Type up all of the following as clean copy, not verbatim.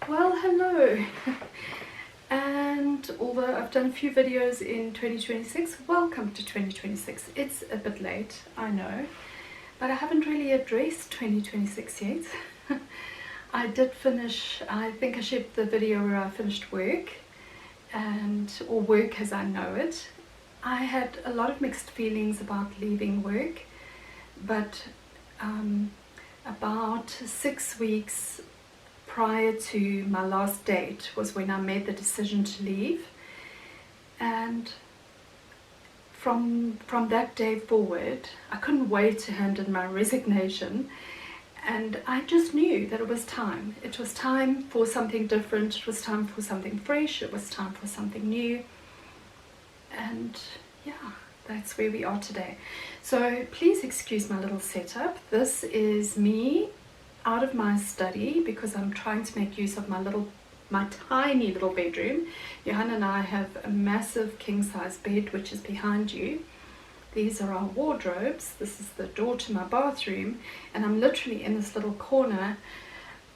Well, hello. And although I've done a few videos in 2026, welcome to 2026. It's a bit late, I know, but I haven't really addressed 2026 yet. I did finish, I think I shared the video where I finished work, or work as I know it. I had a lot of mixed feelings about leaving work, but about 6 weeks prior to my last date was when I made the decision to leave, and from that day forward I couldn't wait to hand in my resignation, and I just knew that it was time. It was time for something different, it was time for something fresh, it was time for something new, and yeah, that's where we are today. So please excuse my little setup. This is me out of my study because I'm trying to make use of my tiny little bedroom. Johan and I have a massive king-size bed which is behind you. These are our wardrobes. This is the door to my bathroom, and I'm literally in this little corner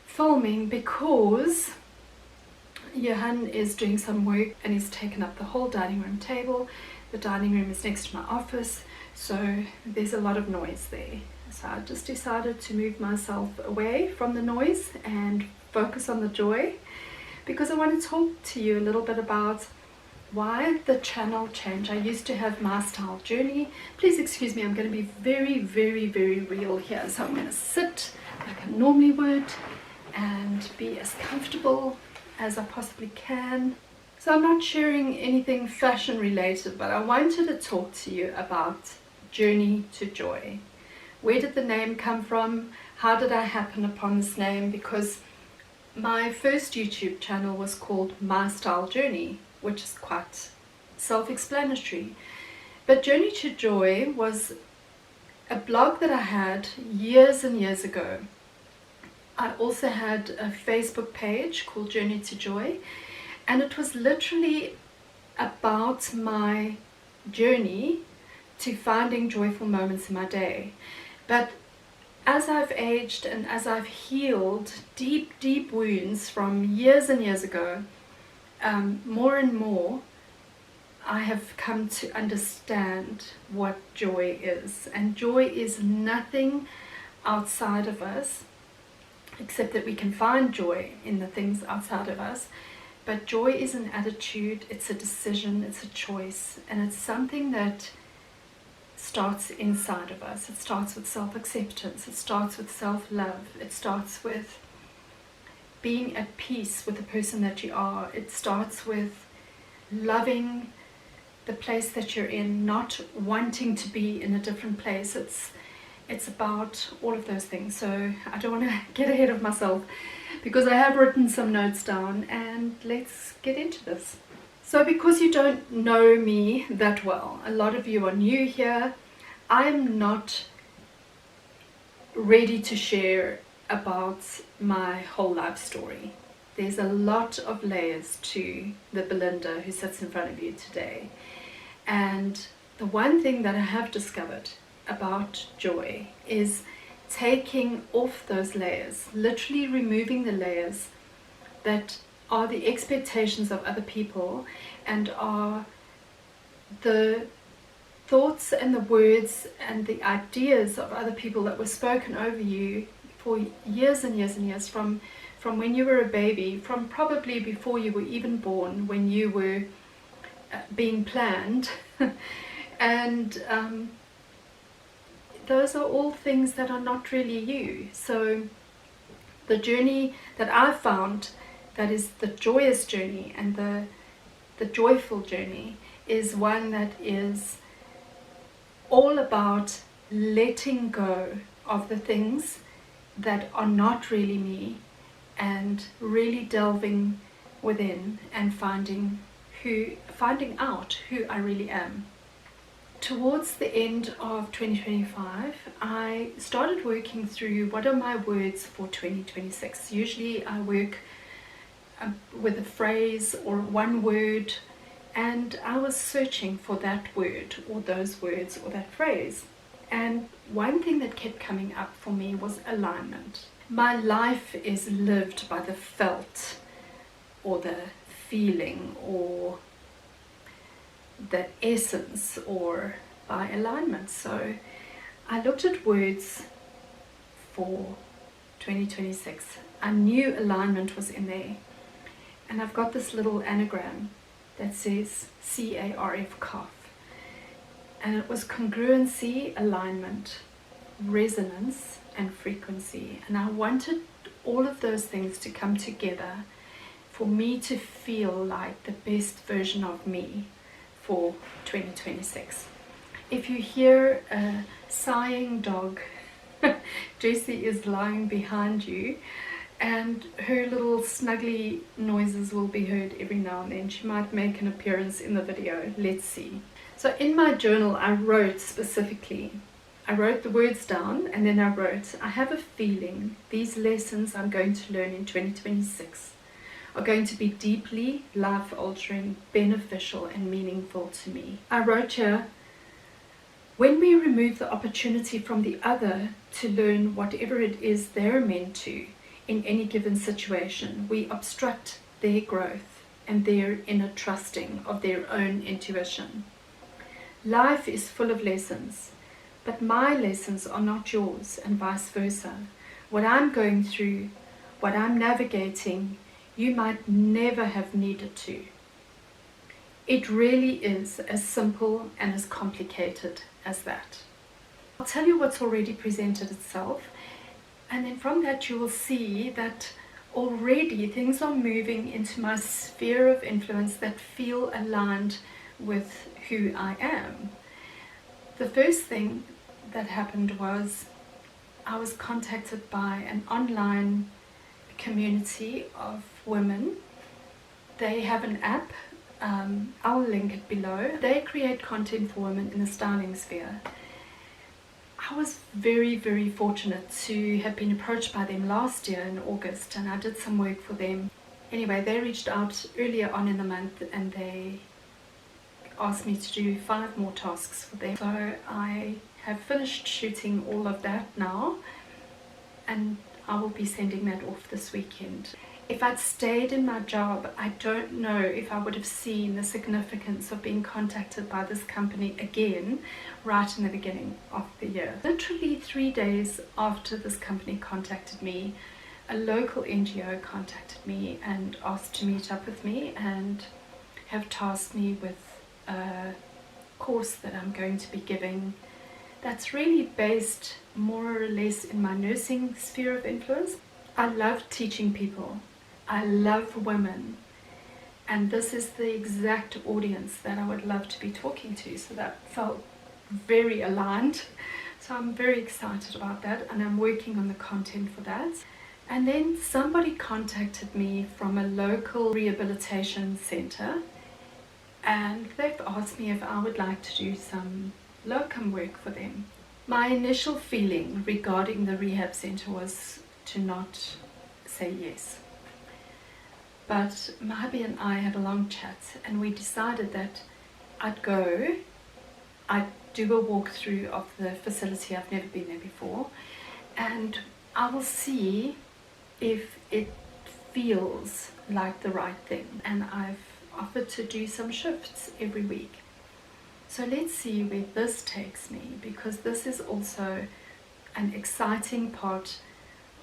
filming because Johan is doing some work and he's taken up the whole dining room table. The dining room is next to my office, so there's a lot of noise there. So I just decided to move myself away from the noise and focus on the joy, because I want to talk to you a little bit about why the channel changed. I used to have my style journey. Please excuse me, I'm going to be very, very, very real here. So I'm going to sit like I normally would and be as comfortable as I possibly can. So I'm not sharing anything fashion related, but I wanted to talk to you about journey to joy. Where did the name come from? How did I happen upon this name? Because my first YouTube channel was called My Style Journey, which is quite self-explanatory. But Journey to Joy was a blog that I had years and years ago. I also had a Facebook page called Journey to Joy, and it was literally about my journey to finding joyful moments in my day. But as I've aged and as I've healed deep, deep wounds from years and years ago, more and more I have come to understand what joy is. And joy is nothing outside of us, except that we can find joy in the things outside of us. But joy is an attitude, it's a decision, it's a choice, and it's something that starts inside of us. It starts with self-acceptance, it starts with self-love, it starts with being at peace with the person that you are. It starts with loving the place that you're in, not wanting to be in a different place. It's about all of those things. So I don't want to get ahead of myself, because I have written some notes down, and let's get into this. So because you don't know me that well, a lot of you are new here, I'm not ready to share about my whole life story. There's a lot of layers to the Belinda who sits in front of you today. And the one thing that I have discovered about joy is taking off those layers, literally removing the layers that are the expectations of other people and are the thoughts and the words and the ideas of other people that were spoken over you for years and years and years, from when you were a baby, from probably before you were even born, when you were being planned. And those are all things that are not really you. So the journey that I found, that is the joyous journey and the joyful journey, is one that is all about letting go of the things that are not really me, and really delving within and finding out who I really am. Towards the end of 2025, I started working through what are my words for 2026. Usually I work with a phrase or one word, and I was searching for that word or those words or that phrase. And one thing that kept coming up for me was alignment. My life is lived by the felt or the feeling or the essence or by alignment. So I looked at words for 2026. I knew alignment was in there. And I've got this little anagram that says CARF, CARF. And it was congruency, alignment, resonance, and frequency. And I wanted all of those things to come together for me to feel like the best version of me for 2026. If you hear a sighing dog, Jessie is lying behind you, and her little snuggly noises will be heard every now and then. She might make an appearance in the video. Let's see. So in my journal, I wrote specifically, I wrote the words down, and then I wrote, I have a feeling these lessons I'm going to learn in 2026 are going to be deeply life-altering, beneficial, and meaningful to me. I wrote here, when we remove the opportunity from the other to learn whatever it is they're meant to in any given situation, we obstruct their growth and their inner trusting of their own intuition. Life is full of lessons, but my lessons are not yours, and vice versa. What I'm going through, what I'm navigating, you might never have needed to. It really is as simple and as complicated as that. I'll tell you what's already presented itself, and then from that you will see that already things are moving into my sphere of influence that feel aligned with who I am. The first thing that happened was I was contacted by an online community of women. They have an app, I'll link it below. They create content for women in the styling sphere. I was very, very fortunate to have been approached by them last year in August, and I did some work for them. Anyway, they reached out earlier on in the month and they asked me to do 5 more tasks for them. So I have finished shooting all of that now, and I will be sending that off this weekend. If I'd stayed in my job, I don't know if I would have seen the significance of being contacted by this company again right in the beginning of the year. Literally 3 days after this company contacted me, a local NGO contacted me and asked to meet up with me and have tasked me with a course that I'm going to be giving that's really based more or less in my nursing sphere of influence. I love teaching people. I love women, and this is the exact audience that I would love to be talking to, so that felt very aligned. So I'm very excited about that, and I'm working on the content for that. And then somebody contacted me from a local rehabilitation center, and they've asked me if I would like to do some locum work for them. My initial feeling regarding the rehab center was to not say yes. But Mahabi and I had a long chat, and we decided that I'd do a walkthrough of the facility. I've never been there before, and I will see if it feels like the right thing. And I've offered to do some shifts every week. So let's see where this takes me, because this is also an exciting part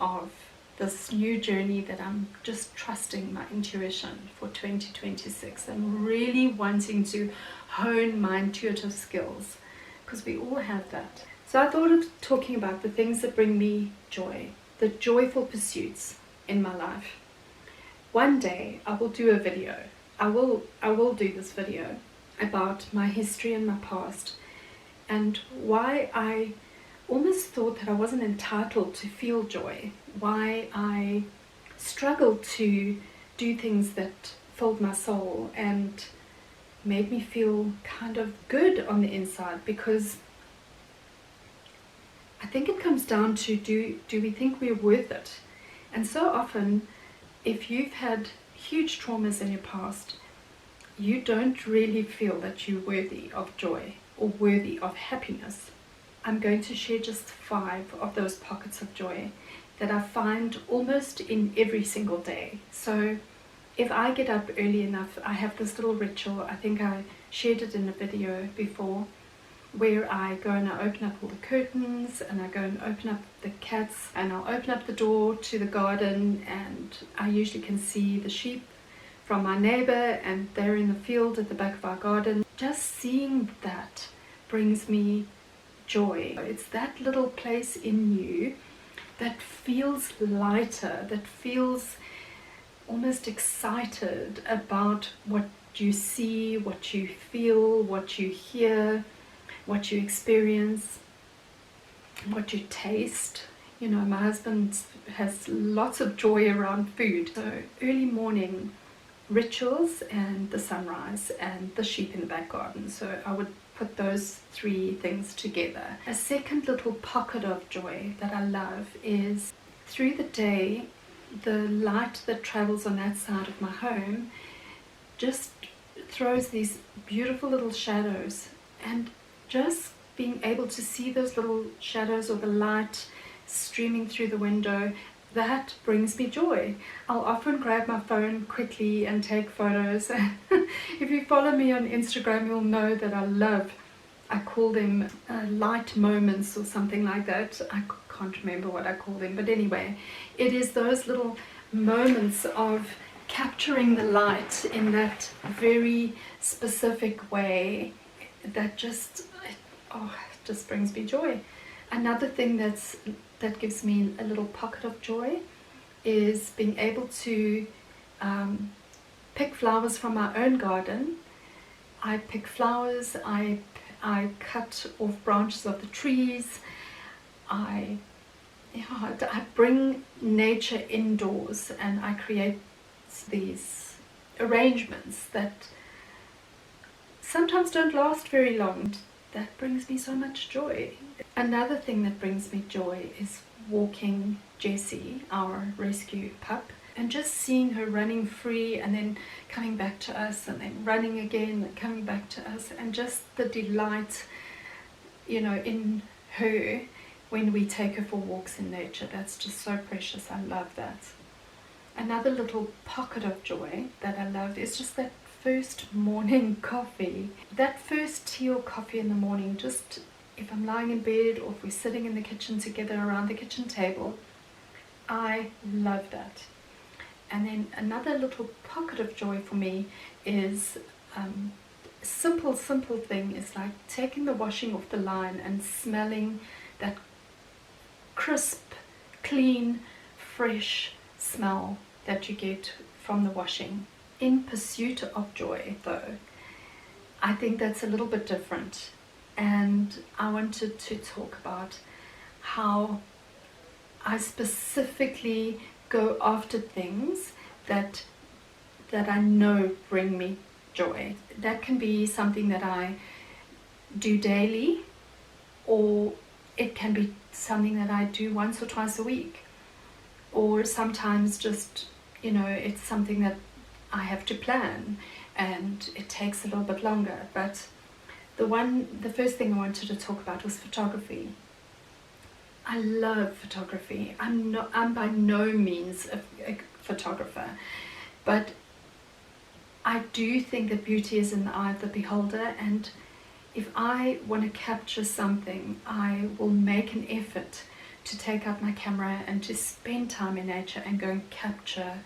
of this new journey that I'm just trusting my intuition for 2026 and really wanting to hone my intuitive skills, because we all have that. So I thought of talking about the things that bring me joy, the joyful pursuits in my life. One day I will do a video. I will do this video about my history and my past, and why I almost thought that I wasn't entitled to feel joy, why I struggled to do things that filled my soul and made me feel kind of good on the inside, because I think it comes down to do we think we're worth it? And so often, if you've had huge traumas in your past, you don't really feel that you're worthy of joy or worthy of happiness. I'm going to share just 5 of those pockets of joy, that I find almost in every single day. So if I get up early enough, I have this little ritual. I think I shared it in a video before, where I go and I open up all the curtains, and I go and open up the cats, and I'll open up the door to the garden, and I usually can see the sheep from my neighbor, and they're in the field at the back of our garden. Just seeing that brings me joy. It's that little place in you that feels lighter, that feels almost excited about what you see, what you feel, what you hear, what you experience, what you taste. You know, my husband has lots of joy around food. So early morning rituals and the sunrise and the sheep in the back garden. So I would put those three things together. A second little pocket of joy that I love is through the day, the light that travels on that side of my home just throws these beautiful little shadows, and just being able to see those little shadows or the light streaming through the window, that brings me joy. I'll often grab my phone quickly and take photos. If you follow me on Instagram, you'll know that I call them light moments or something like that. I can't remember what I call them, but anyway, it is those little moments of capturing the light in that very specific way that just brings me joy. Another thing that gives me a little pocket of joy is being able to pick flowers from my own garden. I pick flowers, I cut off branches of the trees, I bring nature indoors, and I create these arrangements that sometimes don't last very long. That brings me so much joy. Another thing that brings me joy is walking Jessie, our rescue pup, and just seeing her running free and then coming back to us, and then running again and coming back to us, and just the delight, you know, in her when we take her for walks in nature. That's just so precious. I love that. Another little pocket of joy that I love is just that first morning coffee. That first tea or coffee in the morning, just if I'm lying in bed or if we're sitting in the kitchen together around the kitchen table, I love that. And then another little pocket of joy for me is simple thing is like taking the washing off the line and smelling that crisp, clean, fresh smell that you get from the washing. In pursuit of joy, though, I think that's a little bit different, and I wanted to talk about how I specifically go after things that I know bring me joy. That can be something that I do daily, or it can be something that I do once or twice a week, or sometimes just, you know, it's something that I have to plan and it takes a little bit longer. But the first thing I wanted to talk about was photography. I love photography. I'm by no means a photographer, but I do think that beauty is in the eye of the beholder, and if I want to capture something, I will make an effort to take out my camera and to spend time in nature and go and capture,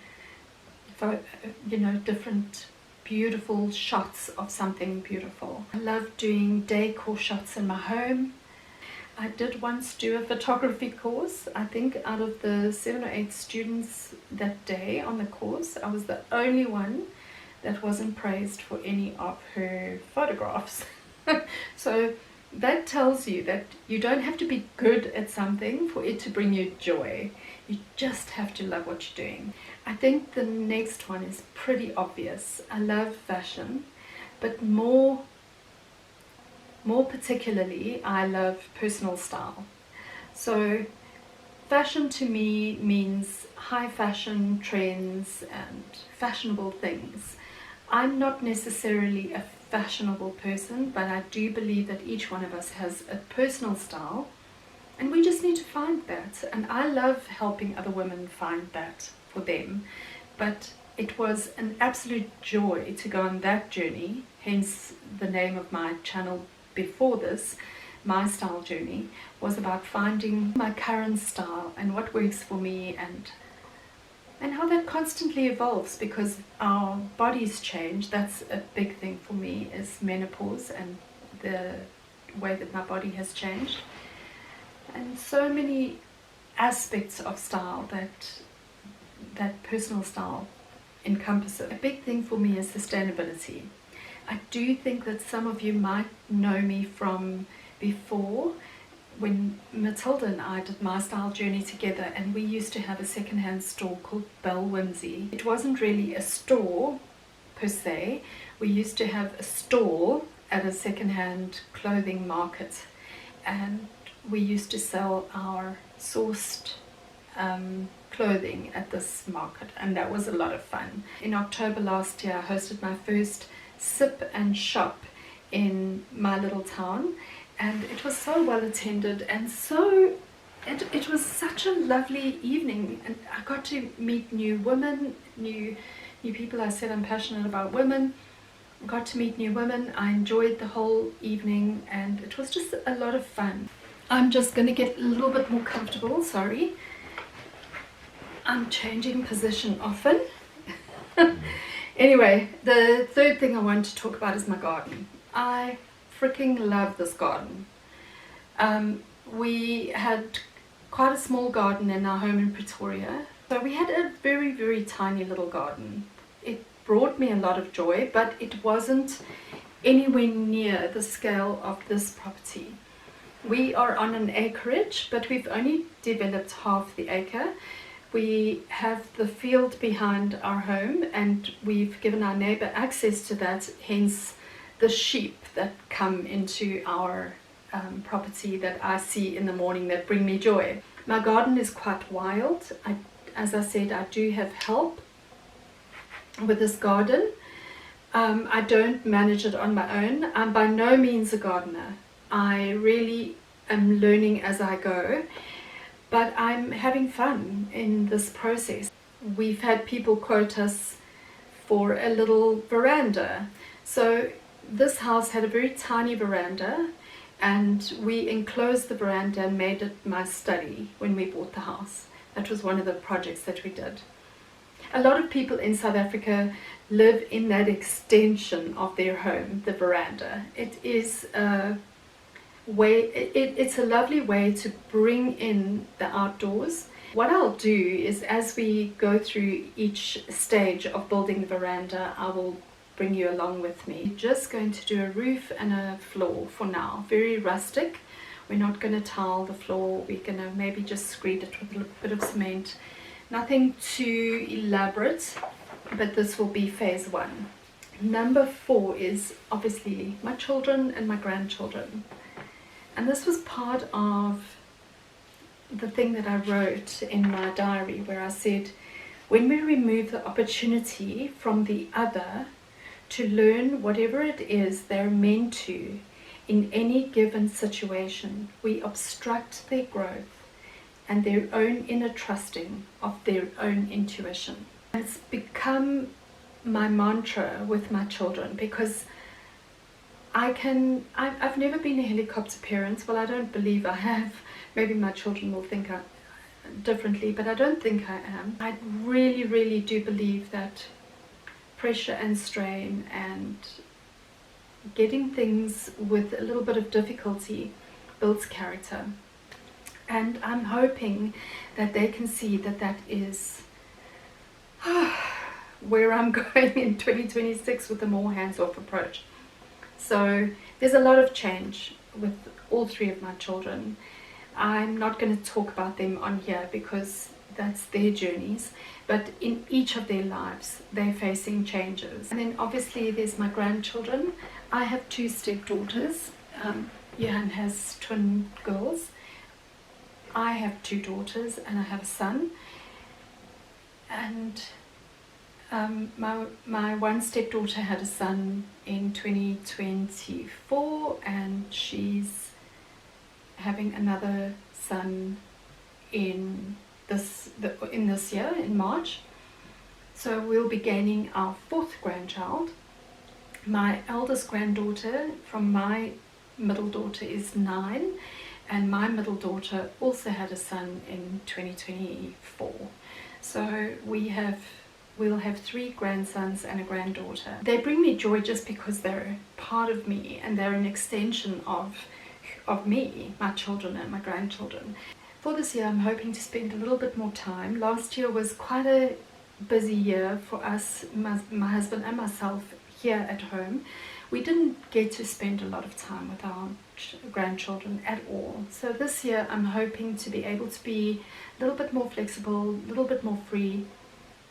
you know, different beautiful shots of something beautiful. I love doing decor shots in my home. I did once do a photography course. I think out of the 7 or 8 students that day on the course, I was the only one that wasn't praised for any of her photographs. So that tells you that you don't have to be good at something for it to bring you joy. You just have to love what you're doing. I think the next one is pretty obvious. I love fashion, but more particularly, I love personal style. So fashion to me means high fashion trends and fashionable things. I'm not necessarily a fashionable person, but I do believe that each one of us has a personal style And we just need to find that. And I love helping other women find that for them. But it was an absolute joy to go on that journey, hence the name of my channel before this. My style journey was about finding my current style and what works for me, and how that constantly evolves because our bodies change. That's a big thing for me, is menopause and the way that my body has changed. And so many aspects of style that personal style encompasses. A big thing for me is sustainability. I do think that some of you might know me from before, when Matilda and I did my style journey together, and we used to have a secondhand store called Belle Whimsy. It wasn't really a store per se. We used to have a stall at a secondhand clothing market, and we used to sell our sourced clothing at this market, and that was a lot of fun. In October last year, I hosted my first sip and shop in my little town, and it was so well attended, and it was such a lovely evening, and I got to meet new women, new people. I said I'm passionate about women. I got to meet new women. I enjoyed the whole evening, and it was just a lot of fun. I'm just going to get a little bit more comfortable, sorry. I'm changing position often. Anyway, the third thing I want to talk about is my garden. I freaking love this garden. We had quite a small garden in our home in Pretoria. So we had a very, very tiny little garden. It brought me a lot of joy, but it wasn't anywhere near the scale of this property. We are on an acreage, but we've only developed half the acre. We have the field behind our home, and we've given our neighbor access to that, hence the sheep that come into our property that I see in the morning that bring me joy. My garden is quite wild. As I said, I do have help with this garden. I don't manage it on my own. I'm by no means a gardener. I really am learning as I go, but I'm having fun in this process. We've had people quote us for a little veranda. So this house had a very tiny veranda, and we enclosed the veranda and made it my study when we bought the house. That was one of the projects that we did. A lot of people in South Africa live in that extension of their home, the veranda. It is a way, it's a lovely way to bring in the outdoors. What I'll do is, as we go through each stage of building the veranda, I will bring you along with me. We're just going to do a roof and a floor for now, very rustic. We're not going to tile the floor. We're going to maybe just screed it with a little bit of cement. Nothing too elaborate, but this will be phase one. Number 4 is obviously my children and my grandchildren. And this was part of the thing that I wrote in my diary, where I said, when we remove the opportunity from the other to learn whatever it is they're meant to in any given situation, we obstruct their growth and their own inner trusting of their own intuition. And it's become my mantra with my children, because I've never been a helicopter parent. Well, I don't believe I have. Maybe my children will think differently, but I don't think I am. I really, really do believe that pressure and strain and getting things with a little bit of difficulty builds character. And I'm hoping that they can see that that is where I'm going in 2026 with a more hands-off approach. So there's a lot of change with all 3 of my children. I'm not going to talk about them on here because that's their journeys, but in each of their lives they're facing changes. And then obviously there's my grandchildren. I have 2 stepdaughters. Johan has twin girls. I have 2 daughters and I have a son. And my one stepdaughter had a son in 2024, and she's having another son in this year, in March. So we'll be gaining our 4th grandchild. My eldest granddaughter from my middle daughter is 9, and my middle daughter also had a son in 2024. So we'll have 3 grandsons and a granddaughter. They bring me joy just because they're part of me and they're an extension of me, my children and my grandchildren. For this year, I'm hoping to spend a little bit more time. Last year was quite a busy year for us, my husband and myself, here at home. We didn't get to spend a lot of time with our grandchildren at all. So this year I'm hoping to be able to be a little bit more flexible, a little bit more free,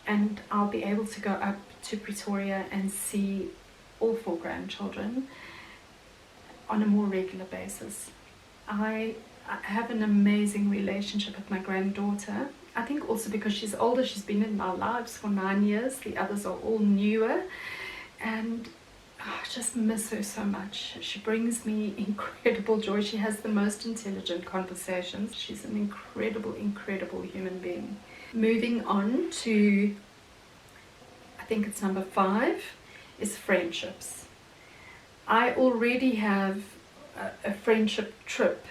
and I'll be able to go up to Pretoria and see all 4 grandchildren on a more regular basis. I have an amazing relationship with my granddaughter. I think also because she's older, she's been in our lives for 9 years. The others are all newer, and I just miss her so much. She brings me incredible joy. She has the most intelligent conversations. She's an incredible human being. Moving on to, I think it's number 5, is friendships. I already have a friendship trip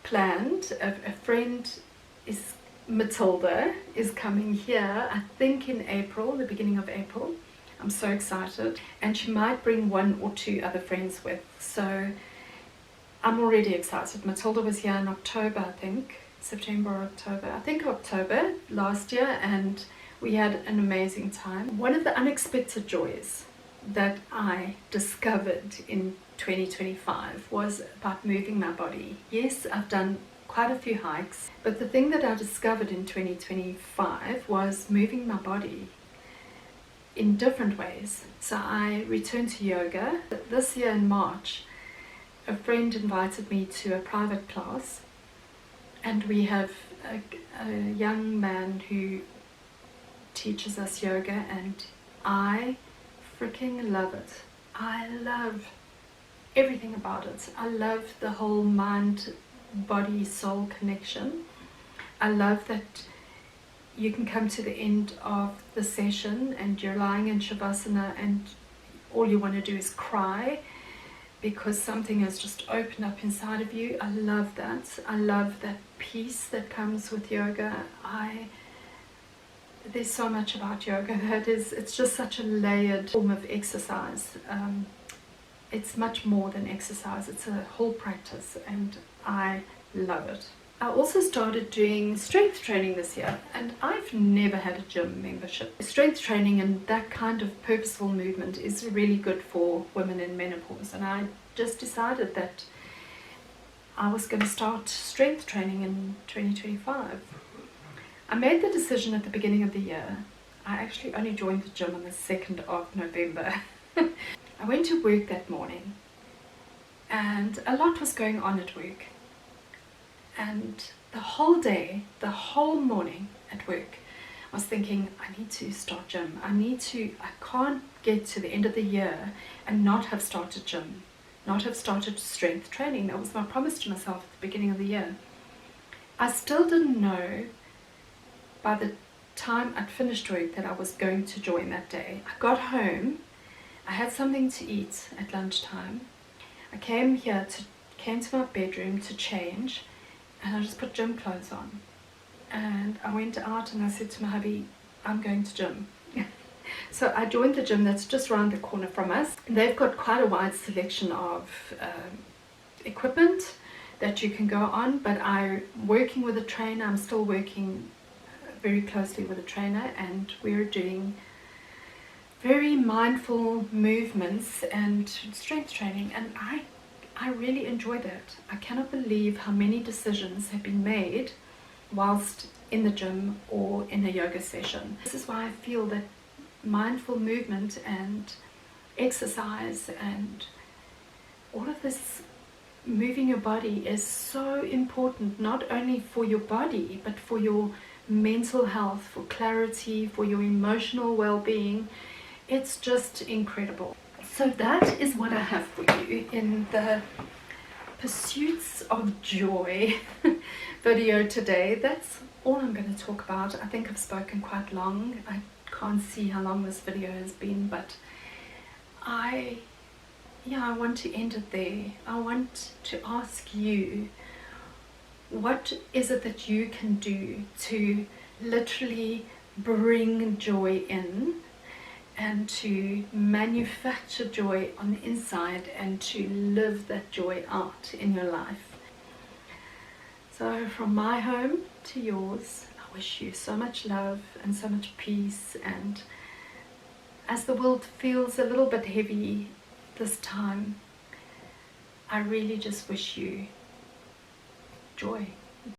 planned. A friend is, Matilda, is coming here, I think in April, the beginning of April. I'm so excited, and she might bring 1 or 2 other friends with, so I'm already excited. Matilda was here in October, I think, September or October, I think October last year, and we had an amazing time. One of the unexpected joys that I discovered in 2025 was about moving my body. Yes, I've done quite a few hikes, but the thing that I discovered in 2025 was moving my body in different ways. So I returned to yoga. This year in March, a friend invited me to a private class, and we have a young man who teaches us yoga, and I freaking love it. I love everything about it. I love the whole mind, body, soul connection. I love that you can come to the end of the session and you're lying in Shavasana and all you want to do is cry because something has just opened up inside of you. I love that. I love that peace that comes with yoga. There's so much about yoga that it's just such a layered form of exercise. It's much more than exercise. It's a whole practice, and I love it. I also started doing strength training this year, and I've never had a gym membership. Strength training and that kind of purposeful movement is really good for women in menopause, and I just decided that I was going to start strength training in 2025. I made the decision at the beginning of the year. I actually only joined the gym on the 2nd of November. I went to work that morning, and a lot was going on at work. And the whole day, the whole morning at work, I was thinking, I need to start gym. I can't get to the end of the year and not have started gym, not have started strength training. That was my promise to myself at the beginning of the year. I still didn't know by the time I'd finished work that I was going to join that day. I got home, I had something to eat at lunchtime. I came to my bedroom to change, and I just put gym clothes on. And I went out and I said to my hubby, I'm going to gym. So I joined the gym that's just around the corner from us. They've got quite a wide selection of equipment that you can go on, but I'm working with a trainer. I'm still working very closely with a trainer, and we're doing very mindful movements and strength training, and I really enjoy that. I cannot believe how many decisions have been made whilst in the gym or in a yoga session. This is why I feel that mindful movement and exercise and all of this moving your body is so important, not only for your body but for your mental health, for clarity, for your emotional well-being. It's just incredible. So that is what I have for you in the pursuits of joy video today. That's all I'm going to talk about. I think I've spoken quite long. I can't see how long this video has been, but I want to end it there. I want to ask you, what is it that you can do to literally bring joy in and to manufacture joy on the inside and to live that joy out in your life? So from my home to yours, I wish you so much love and so much peace, and as the world feels a little bit heavy this time, I really just wish you joy.